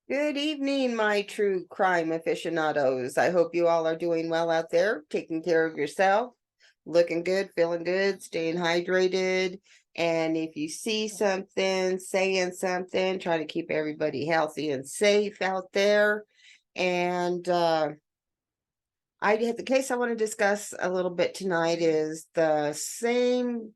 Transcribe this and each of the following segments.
Good evening, my true crime aficionados. I hope you all are doing well out there, taking care of yourself, looking good, feeling good, staying hydrated. And if you see something, saying something, try to keep everybody healthy and safe out there. And the case I want to discuss a little bit tonight is the same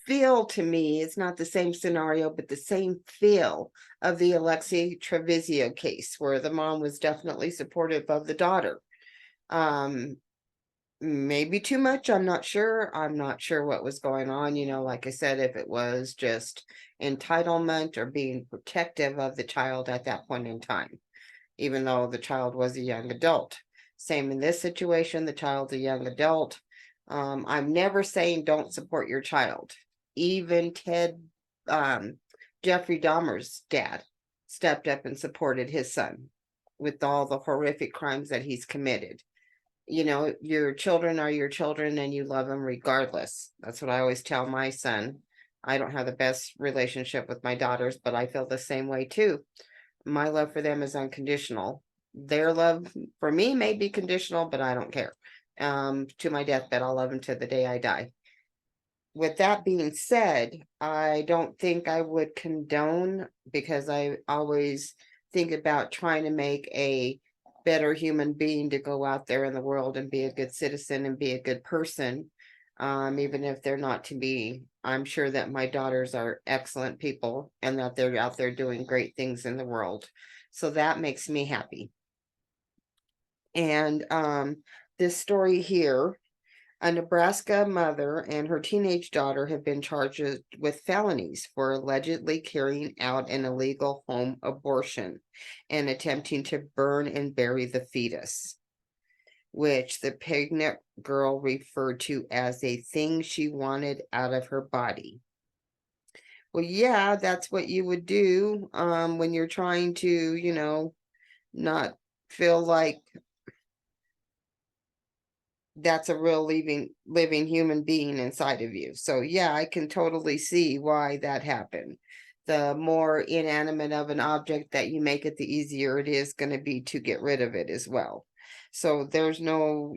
feel to me. It's not the same scenario, but the same feel of the Alexei Treviso case, where the mom was definitely supportive of the daughter. Um, Maybe too much. I'm not sure. I'm not sure what was going on. Like I said, if it was just entitlement or being protective of the child at that point in time, even though the child was a young adult. Same in this situation, the child's a young adult. I'm never saying don't support your child. Even um, Jeffrey Dahmer's dad stepped up and supported his son with all the horrific crimes that he's committed. Your children are your children and you love them regardless. That's what I always tell my son. I don't have the best relationship with my daughters, but I feel the same way too. My love for them is unconditional. Their love for me may be conditional, but I don't care. To my deathbed, I'll love them to the day I die. With that being said, I don't think I would condone, because I always think about trying to make a better human being to go out there in the world and be a good citizen and be a good person. Even if they're not to be, I'm sure that my daughters are excellent people and that they're out there doing great things in the world. So that makes me happy. And this story here, a Nebraska mother and her teenage daughter have been charged with felonies for allegedly carrying out an illegal home abortion and attempting to burn and bury the fetus, which the pregnant girl referred to as a thing she wanted out of her body. Well, yeah, that's what you would do when you're trying to, not feel like that's a real living human being inside of you. So yeah, I can totally see why that happened. The more inanimate of an object that you make it, the easier it is going to be to get rid of it as well. So there's no,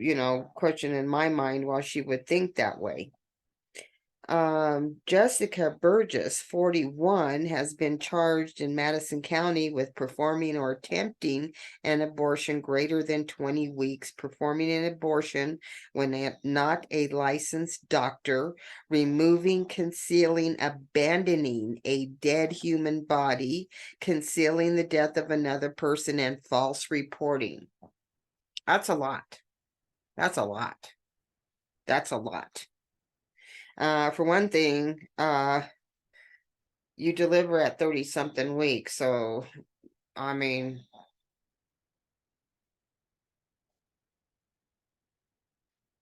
question in my mind why she would think that way. Jessica Burgess, 41, has been charged in Madison County with performing or attempting an abortion greater than 20 weeks, performing an abortion when not a licensed doctor, removing, concealing, abandoning a dead human body, concealing the death of another person, and false reporting. That's a lot. That's a lot. That's a lot. For one thing, you deliver at 30 something weeks. So, I mean,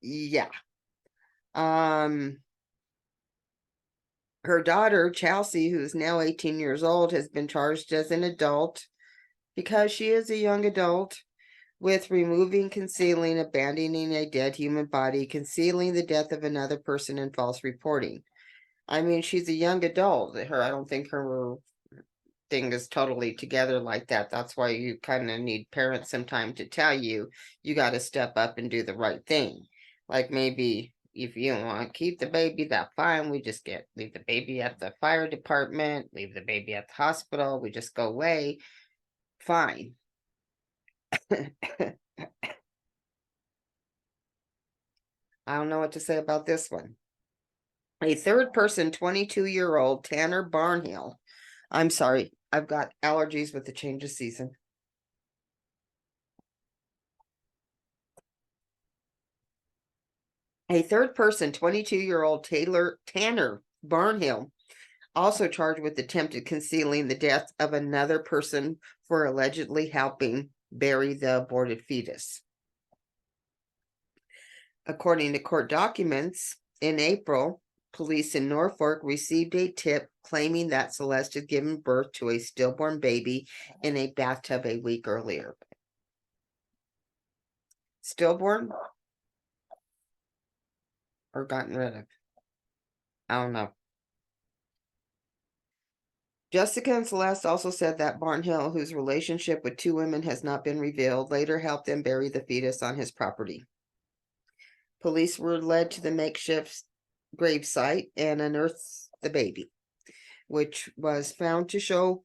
yeah. Um, her daughter, Chelsea, who's now 18 years old, has been charged as an adult, because she is a young adult, with removing, concealing, abandoning a dead human body, concealing the death of another person, and false reporting. I mean, she's a young adult. I don't think her thing is totally together like that. That's why you kind of need parents sometime to tell you, you got to step up and do the right thing. Like, maybe if you want to keep the baby, that's fine. We just leave the baby at the fire department, leave the baby at the hospital. We just go away. Fine. I don't know what to say about this one. A third person, 22-year-old Tanner Barnhill. I'm sorry, I've got allergies with the change of season. A third person, 22-year-old Tanner Barnhill, also charged with attempted concealing the death of another person for allegedly helping bury the aborted fetus. According to court documents, In April, police in Norfolk received a tip claiming that Celeste had given birth to a stillborn baby in a bathtub a week earlier. Stillborn or gotten rid of? I don't know. Jessica and Celeste also said that Barnhill, whose relationship with two women has not been revealed, later helped them bury the fetus on his property. Police were led to the makeshift gravesite and unearthed the baby, which was found to show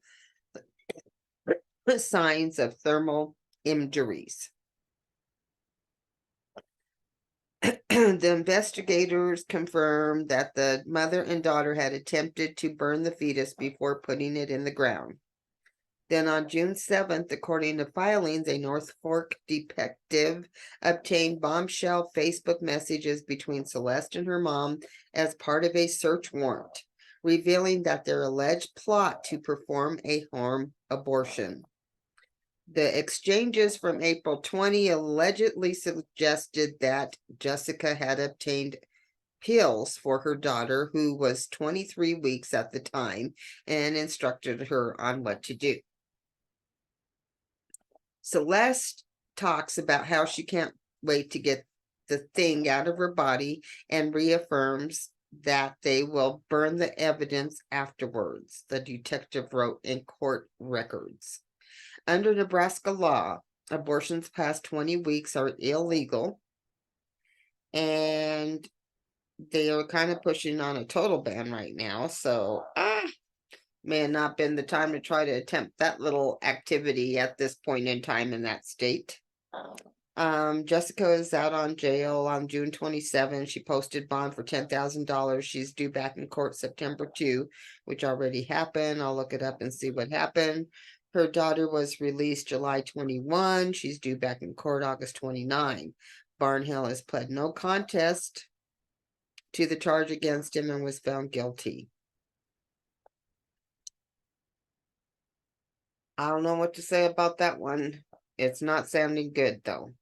signs of thermal injuries. The investigators confirmed that the mother and daughter had attempted to burn the fetus before putting it in the ground. Then on June 7th, according to filings, a Norfolk detective obtained bombshell Facebook messages between Celeste and her mom as part of a search warrant, revealing that their alleged plot to perform a home abortion. The exchanges from April 20 allegedly suggested that Jessica had obtained pills for her daughter, who was 23 weeks at the time, and instructed her on what to do. Celeste talks about how she can't wait to get the thing out of her body and reaffirms that they will burn the evidence afterwards, the detective wrote in court records. Under Nebraska law, abortions past 20 weeks are illegal, and they are kind of pushing on a total ban right now. So, may have not been the time to try to attempt that little activity at this point in time in that state. Jessica is out on jail on June 27. She posted bond for $10,000. She's due back in court September 2, which already happened. I'll look it up and see what happened. Her daughter was released July 21. She's due back in court August 29. Barnhill has pled no contest to the charge against him and was found guilty. I don't know what to say about that one. It's not sounding good though.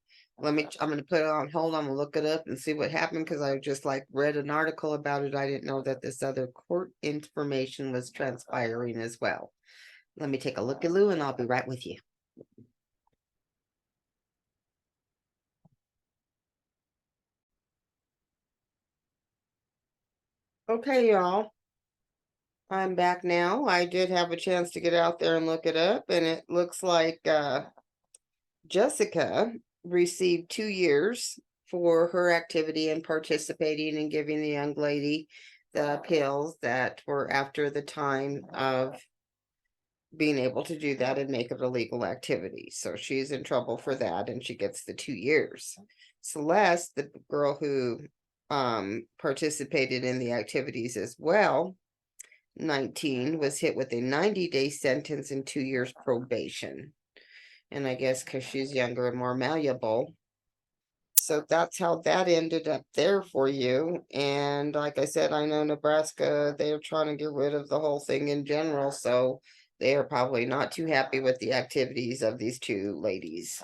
I'm going to put it on hold. I'm going to look it up and see what happened, because I just read an article about it. I didn't know that this other court information was transpiring as well. Let me take a look-a-loo and I'll be right with you. Okay, y'all. I'm back now. I did have a chance to get out there and look it up, and it looks like Jessica received 2 years for her activity in participating and giving the young lady the pills that were after the time of being able to do that and make it a legal activity. So she's in trouble for that, and she gets the 2 years. Celeste, the girl who participated in the activities as well, 19, was hit with a 90-day sentence and 2 years probation. And I guess because she's younger and more malleable. So that's how that ended up there for you. And like I said, I know Nebraska, they're trying to get rid of the whole thing in general. So they are probably not too happy with the activities of these two ladies.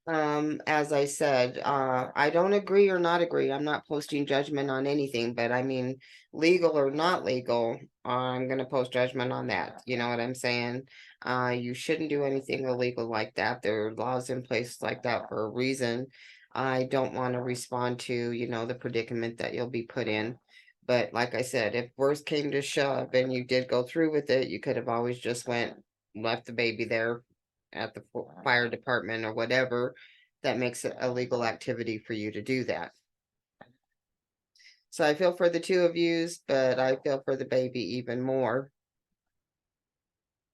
As I said, I don't agree or not agree. I'm not posting judgment on anything, but I mean, legal or not legal, I'm going to post judgment on that. You know what I'm saying? You shouldn't do anything illegal like that. There are laws in place like that for a reason. I don't want to respond to, the predicament that you'll be put in. But like I said, if worse came to shove and you did go through with it, you could have always just left the baby there at the fire department or whatever. That makes it a legal activity for you to do that. So I feel for the two of yous, but I feel for the baby even more.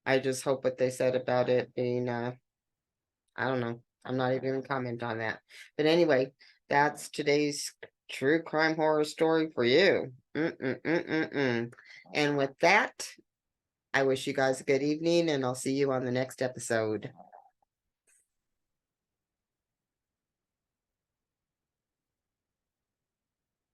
I just hope what they said about it being, I don't know. I'm not even going to comment on that. But anyway, that's today's true crime horror story for you. And with that, I wish you guys a good evening, and I'll see you on the next episode.